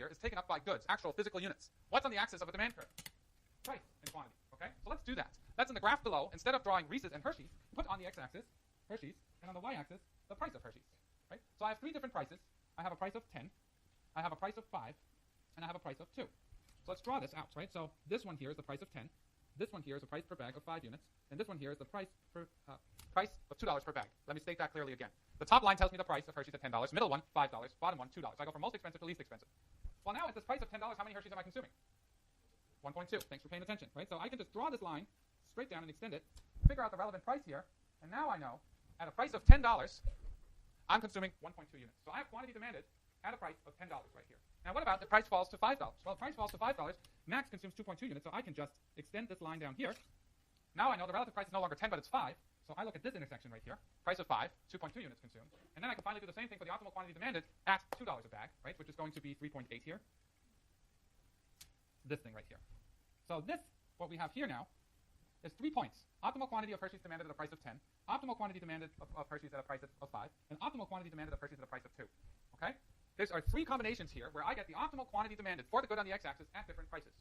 here is taken up by goods, actual physical units. What's on the axis of a demand curve? Price and quantity. Okay, so let's do that. That's in the graph below. Instead of drawing Reese's and Hershey's, put on the x-axis Hershey's, and on the y-axis the price of Hershey's. Right? So I have three different prices. I have a price of 10, I have a price of 5, and I have a price of 2. So let's draw this out. Right? So this one here is the price of 10. This one here is the price per bag of 5 units, and this one here is the price of $2 per bag. Let me state that clearly again. The top line tells me the price of Hershey's at $10, middle one $5, bottom one $2. I go from most expensive to least expensive. Well, now at this price of $10, how many Hershey's am I consuming? 1.2. Thanks for paying attention. Right? So I can just draw this line straight down and extend it, figure out the relevant price here, and now I know at a price of $10, I'm consuming 1.2 units. So I have quantity demanded at a price of $10 right here. Now what about the price falls to $5? Well, the price falls to $5, Max consumes 2.2 units, so I can just extend this line down here. Now I know the relative price is no longer 10, but it's 5. So I look at this intersection right here, price of 5, 2.2 units consumed. And then I can finally do the same thing for the optimal quantity demanded at $2 a bag, right, which is going to be 3.8 here. This thing right here. So this, what we have here now, is 3 points. Optimal quantity of Hershey's demanded at a price of 10, optimal quantity demanded of Hershey's at a price of 5, and optimal quantity demanded of Hershey's at a price of 2. Okay? There are 3 combinations here where I get the optimal quantity demanded for the good on the x-axis at different prices.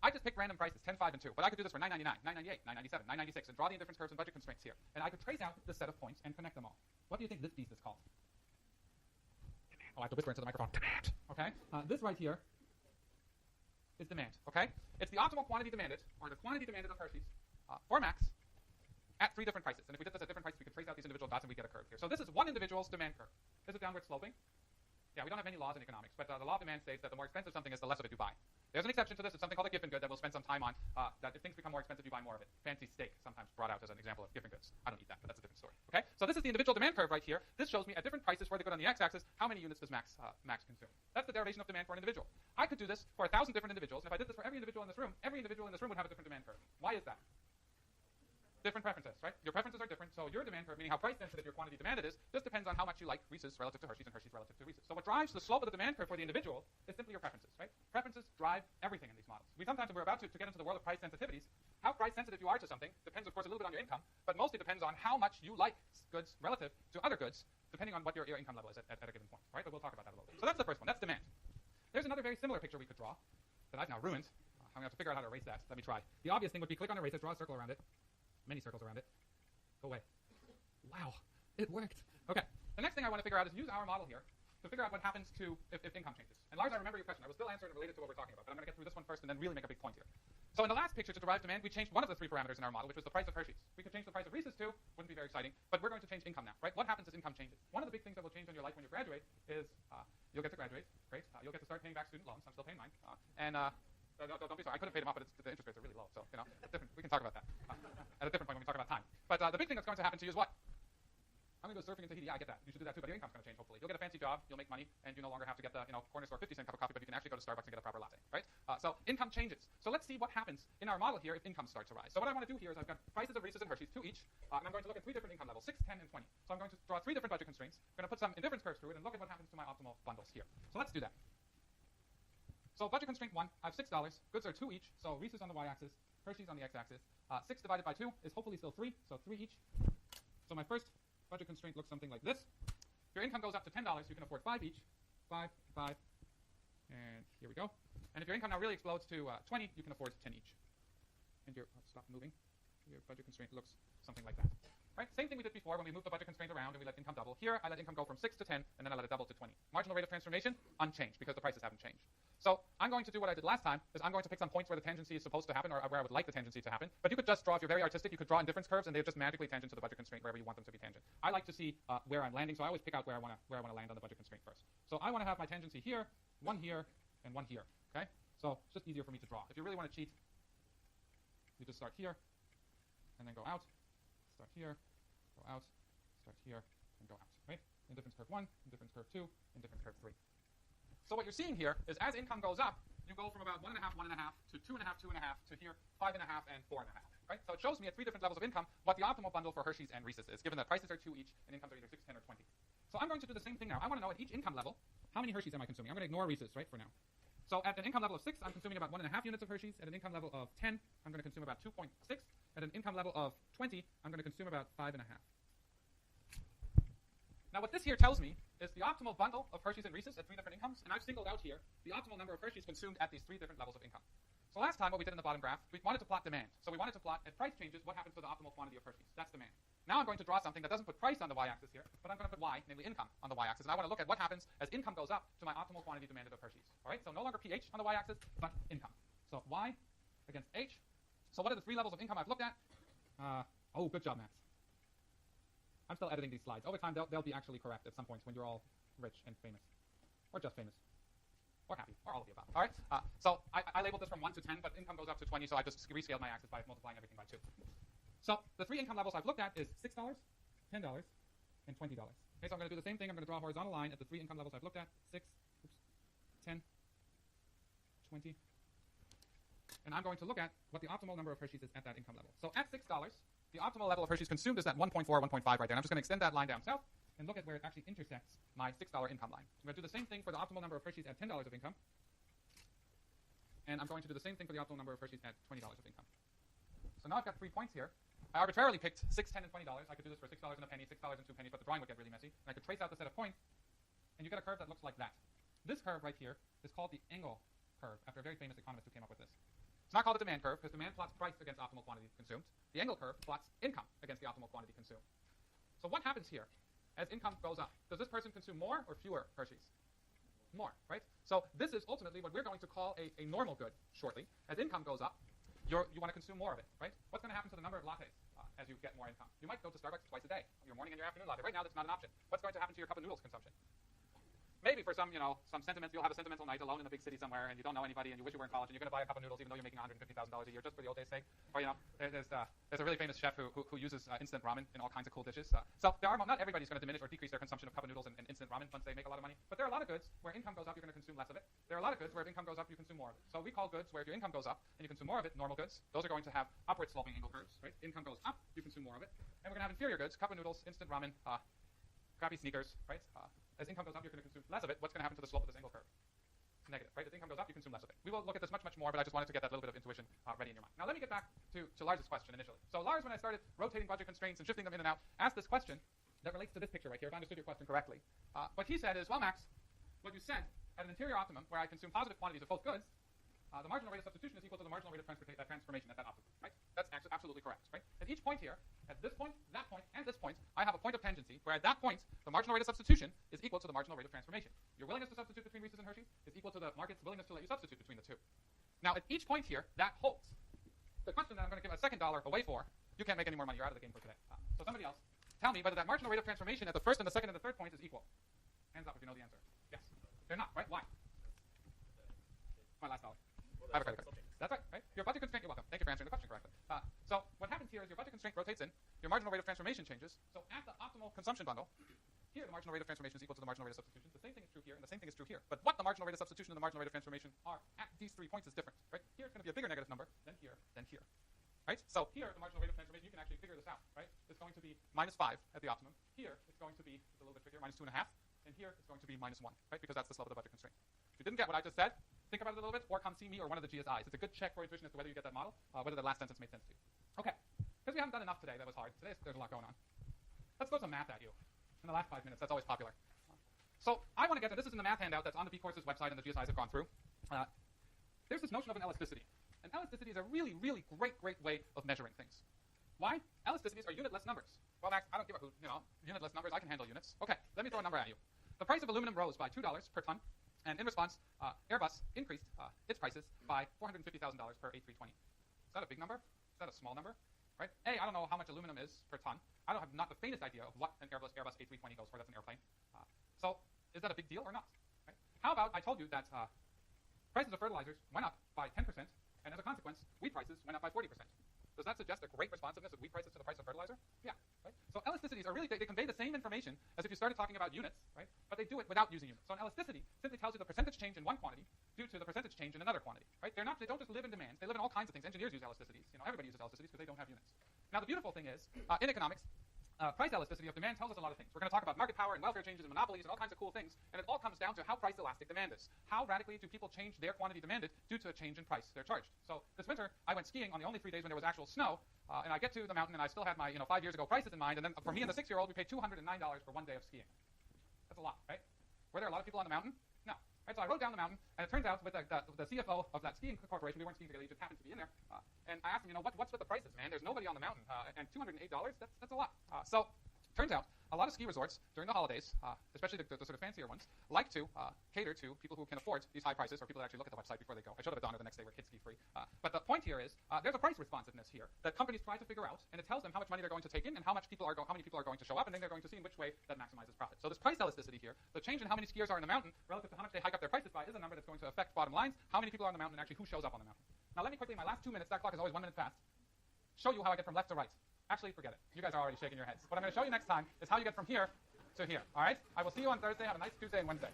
I just picked random prices, 10, 5, and 2, but I could do this for $9.99, $9.98, $9.97, $9.96, and draw the indifference curves and budget constraints here. And I could trace out the set of points and connect them all. What do you think this beast is called? Demand. Oh, I have to whisper into the microphone. Demand. Okay? This right here is demand. Okay? It's the optimal quantity demanded, or the quantity demanded of Hershey's for Max at 3 different prices. And if we did this at different prices, we could trace out these individual dots and we get a curve here. So this is one individual's demand curve. Is it downward sloping? Yeah, we don't have many laws in economics, but the law of demand states that the more expensive something is, the less of it you buy. There's an exception to this. It's something called a Giffen good that we'll spend some time on, that if things become more expensive, you buy more of it. Fancy steak, sometimes brought out as an example of Giffen goods. I don't eat that, but that's a different story. Okay? So this is the individual demand curve right here. This shows me at different prices for the good on the x-axis, how many units does Max consume. That's the derivation of demand for an individual. I could do this for 1,000 different individuals, and if I did this for every individual in this room would have a different demand curve. Why is that? Different preferences, right? Your preferences are different, so your demand curve, meaning how price sensitive your quantity demanded is, just depends on how much you like Reese's relative to Hershey's and Hershey's relative to Reese's. So what drives the slope of the demand curve for the individual is simply your preferences, right? Preferences drive everything in these models. Sometimes we're about to get into the world of price sensitivities. How price sensitive you are to something depends, of course, a little bit on your income, but mostly depends on how much you like goods relative to other goods, depending on what your income level is at a given point, right? But we'll talk about that a little bit. So that's the first one. That's demand. There's another very similar picture we could draw that I've now ruined. I'm going to have to figure out how to erase that. Let me try. The obvious thing would be click on erase it, draw a circle around it, many circles around it. Go away. Wow, it worked. Okay, the next thing I want to figure out is use our model here to figure out what happens to if income changes. And Lars, I remember your question. I was still answering it related to what we're talking about, but I'm going to get through this one first and then really make a big point here. So in the last picture, to derive demand, we changed one of the 3 parameters in our model, which was the price of Hershey's. We could change the price of Reese's too. Wouldn't be very exciting, but we're going to change income now, right? What happens as income changes? One of the big things that will change in your life when you graduate is you'll get to graduate. Great. You'll get to start paying back student loans. I'm still paying mine. Don't be sorry. I could have paid them off, but the interest rates are really low. So, different. We can talk about that at a different point when we talk about time. But the big thing that's going to happen to you is what? I'm going to go surfing in Tahiti. I get that. You should do that too, but your income's going to change, hopefully. You'll get a fancy job, you'll make money, and you no longer have to get the corner store 50-cent cup of coffee, but you can actually go to Starbucks and get a proper latte, right? So income changes. So let's see what happens in our model here if income starts to rise. So what I want to do here is I've got prices of Reese's and Hershey's, 2 each, and I'm going to look at 3 different income levels, 6, 10, and 20. So I'm going to draw 3 different budget constraints. I'm going to put some indifference curves through it and look at what happens to my optimal bundles here. So let's do that. So budget constraint 1, I have $6. Goods are 2 each, so Reese's on the y-axis, Hershey's on the x-axis. 6 divided by 2 is hopefully still 3, so 3 each. So my first budget constraint looks something like this. If your income goes up to $10, you can afford 5 each. 5, 5, and here we go. And if your income now really explodes to 20, you can afford 10 each. And stop moving. Your budget constraint looks something like that. Right? Same thing we did before when we moved the budget constraint around and we let income double. Here, I let income go from 6 to 10, and then I let it double to 20. Marginal rate of transformation, unchanged, because the prices haven't changed. So I'm going to do what I did last time, is I'm going to pick some points where the tangency is supposed to happen, or where I would like the tangency to happen. But you could just draw, if you're very artistic, you could draw indifference curves, and they're just magically tangent to the budget constraint wherever you want them to be tangent. I like to see where I'm landing, so I always pick out where I want to land on the budget constraint first. So I want to have my tangency here, 1 here, and 1 here. Okay? So it's just easier for me to draw. If you really want to cheat, you just start here, and then go out, start here, go out, start here, and go out, right? Indifference curve 1, indifference curve 2, indifference curve 3. So what you're seeing here is as income goes up, you go from about 1.5, 1.5 to 2.5, 2.5 to here 5.5 and 4.5, right? So it shows me at 3 different levels of income what the optimal bundle for Hershey's and Reese's is, given that prices are 2 each and incomes are either 6, 10, or 20. So I'm going to do the same thing now. I want to know at each income level, how many Hershey's am I consuming? I'm going to ignore Reese's, right, for now. So at an income level of 6, I'm consuming about 1.5 units of Hershey's. At an income level of 10, I'm going to consume about 2.6. At an income level of 20, I'm going to consume about 5.5. Now what this here tells me is the optimal bundle of Hershey's and Reese's at 3 different incomes, and I've singled out here the optimal number of Hershey's consumed at these 3 different levels of income. So last time what we did in the bottom graph, we wanted to plot demand. So we wanted to plot at price changes what happens to the optimal quantity of Hershey's. That's demand. Now I'm going to draw something that doesn't put price on the y-axis here, but I'm going to put y, namely income, on the y-axis. And I want to look at what happens as income goes up to my optimal quantity demanded of Hershey's. All right, so no longer pH on the y-axis, but income. So y against h. So what are the 3 levels of income I've looked at? Oh, good job, Max. I'm still editing these slides. Over time, they'll be actually correct at some points when you're all rich and famous. Or just famous. Or happy, or all of the above. All right, so I labeled this from 1 to 10, but income goes up to 20, so I just rescaled my axis by multiplying everything by 2. So the 3 income levels I've looked at is $6, $10, and $20. Okay, so I'm going to do the same thing. I'm going to draw a horizontal line at the 3 income levels I've looked at, 6, 10, 20. And I'm going to look at what the optimal number of Hershey's is at that income level. So at $6, the optimal level of Hershey's consumed is that 1.4, 1.5 right there. And I'm just going to extend that line down south and look at where it actually intersects my $6 income line. I'm going to do the same thing for the optimal number of Hershey's at $10 of income. And I'm going to do the same thing for the optimal number of Hershey's at $20 of income. So now I've got 3 points here. I arbitrarily picked $6, $10, and $20. I could do this for $6 and a penny, $6 and 2 pennies, but the drawing would get really messy. And I could trace out the set of points, and you get a curve that looks like that. This curve right here is called the Engel curve, after a very famous economist who came up with this. It's not called a demand curve, because demand plots price against optimal quantity consumed. The Engel curve plots income against the optimal quantity consumed. So what happens here as income goes up? Does this person consume more or fewer Hershey's? More, right? So this is ultimately what we're going to call a normal good shortly. As income goes up, you want to consume more of it, right? What's going to happen to the number of lattes as you get more income? You might go to Starbucks twice a day, your morning and your afternoon latte. Right now, that's not an option. What's going to happen to your cup of noodles consumption? Maybe for some, some sentiment, you'll have a sentimental night alone in a big city somewhere, and you don't know anybody, and you wish you were in college, and you're going to buy a cup of noodles even though you're making $150,000 a year just for the old days' sake. Or, there's a really famous chef who uses instant ramen in all kinds of cool dishes. So there are not everybody's going to diminish or decrease their consumption of cup of noodles and instant ramen once they make a lot of money. But there are a lot of goods where income goes up, you're going to consume less of it. There are a lot of goods where if income goes up, you consume more of it. So we call goods where if your income goes up and you consume more of it normal goods. Those are going to have upward sloping Engel curves, right? Income goes up, you consume more of it. And we're going to have inferior goods, cup of noodles, instant ramen, crappy sneakers, right? As income goes up, you're going to consume less of it. What's going to happen to the slope of this Engel curve? Negative, right? As income goes up, you consume less of it. We will look at this much, much more, but I just wanted to get that little bit of intuition ready in your mind. Now let me get back to Lars's question initially. So Lars, when I started rotating budget constraints and shifting them in and out, asked this question that relates to this picture right here, if I understood your question correctly. What he said is, well, Max, what you said at an interior optimum where I consume positive quantities of both goods, the marginal rate of substitution is equal to the marginal rate of transformation at that optimum, right? That's absolutely correct, right? At each point here, at this point, that point, and this point, I have a point of tangency where at that point, the marginal rate of substitution is equal to the marginal rate of transformation. Your willingness to substitute between Reese's and Hershey's is equal to the market's willingness to let you substitute between the two. Now, at each point here, that holds. The question that I'm going to give a second dollar away for, you can't make any more money. You're out of the game for today. So somebody else, tell me whether that marginal rate of transformation at the first and the second and the third point is equal. Hands up if you know the answer. Yes. They're not, right? Why? My last dollar. I have a credit card. That's right? Your budget constraint, you're welcome. Thank you for answering the question correctly. So what happens here is your budget constraint rotates in, your marginal rate of transformation changes. So at the optimal consumption bundle, here the marginal rate of transformation is equal to the marginal rate of substitution. The same thing is true here, and the same thing is true here. But what the marginal rate of substitution and the marginal rate of transformation are at these 3 points is different, right? Here it's going to be a bigger negative number than here, right? So here, the marginal rate of transformation, you can actually figure this out, right? It's going to be -5 at the optimum. Here, it's going to be, it's a little bit trickier, -2.5. And here, it's going to be -1, right? Because that's the slope of the budget constraint. If you didn't get what I just said, think about it a little bit, or come see me or one of the GSIs. It's a good check for intuition as to whether you get that model, whether the last sentence made sense to you. Okay, because we haven't done enough today, that was hard. Today, there's a lot going on. Let's throw some math at you in the last 5 minutes. That's always popular. So I want to get to, this is in the math handout that's on the B-Courses website and the GSIs have gone through. There's this notion of an elasticity. And elasticity is a really, really great way of measuring things. Why? Elasticities are unitless numbers. Well, Max, I don't give a hoot, unitless numbers, I can handle units. Okay, let me throw a number at you. The price of aluminum rose by $2 per ton, and in response, Airbus increased its prices by $450,000 per A320. Is that a big number? Is that a small number? Right? A, I don't know how much aluminum is per ton. I don't have not the faintest idea of what an Airbus A320 goes for. That's an airplane. So is that a big deal or not? Right? How about I told you that prices of fertilizers went up by 10%, and as a consequence, wheat prices went up by 40%. Does that suggest a great responsiveness of wheat prices to the price of fertilizer? Yeah, right? So elasticities are really, they convey the same information as if you started talking about units, right? But they do it without using units. So an elasticity simply tells you the percentage change in one quantity due to the percentage change in another quantity, right? They don't just live in demands. They live in all kinds of things. Engineers use elasticities. Everybody uses elasticities because they don't have units. Now the beautiful thing is, in economics, price elasticity of demand tells us a lot of things. We're going to talk about market power and welfare changes and monopolies and all kinds of cool things, and it all comes down to how price elastic demand is. How radically do people change their quantity demanded due to a change in price they're charged? So this winter, I went skiing on the only 3 days when there was actual snow, and I get to the mountain and I still had my 5 years ago prices in mind, and then for me and the 6-year-old, we paid $209 for 1 day of skiing. That's a lot, right? Were there a lot of people on the mountain? No. Right, so I rode down the mountain, and it turns out with the CFO of that skiing corporation, we weren't skiing together, he just happened to be in there, and I asked him, what's with the prices, man? There's nobody on the mountain, and $208, that's a lot. So turns out a lot of ski resorts during the holidays, especially the sort of fancier ones, like to cater to people who can afford these high prices, or people that actually look at the website before they go. I showed up at Donner the next day where kids ski free. But the point here is there's a price responsiveness here that companies try to figure out, and it tells them how much money they're going to take in and how many people are going to show up, and then they're going to see in which way that maximizes profit. So this price elasticity here, the change in how many skiers are in the mountain relative to how much they hike up their prices by, is a number that's going to affect bottom lines, how many people are on the mountain, and actually who shows up on the mountain. Now let me quickly, in my last 2 minutes, that clock is always 1 minute fast, show you how I get from left to right. Actually, forget it. You guys are already shaking your heads. What I'm going to show you next time is how you get from here to here. All right? I will see you on Thursday. Have a nice Tuesday and Wednesday.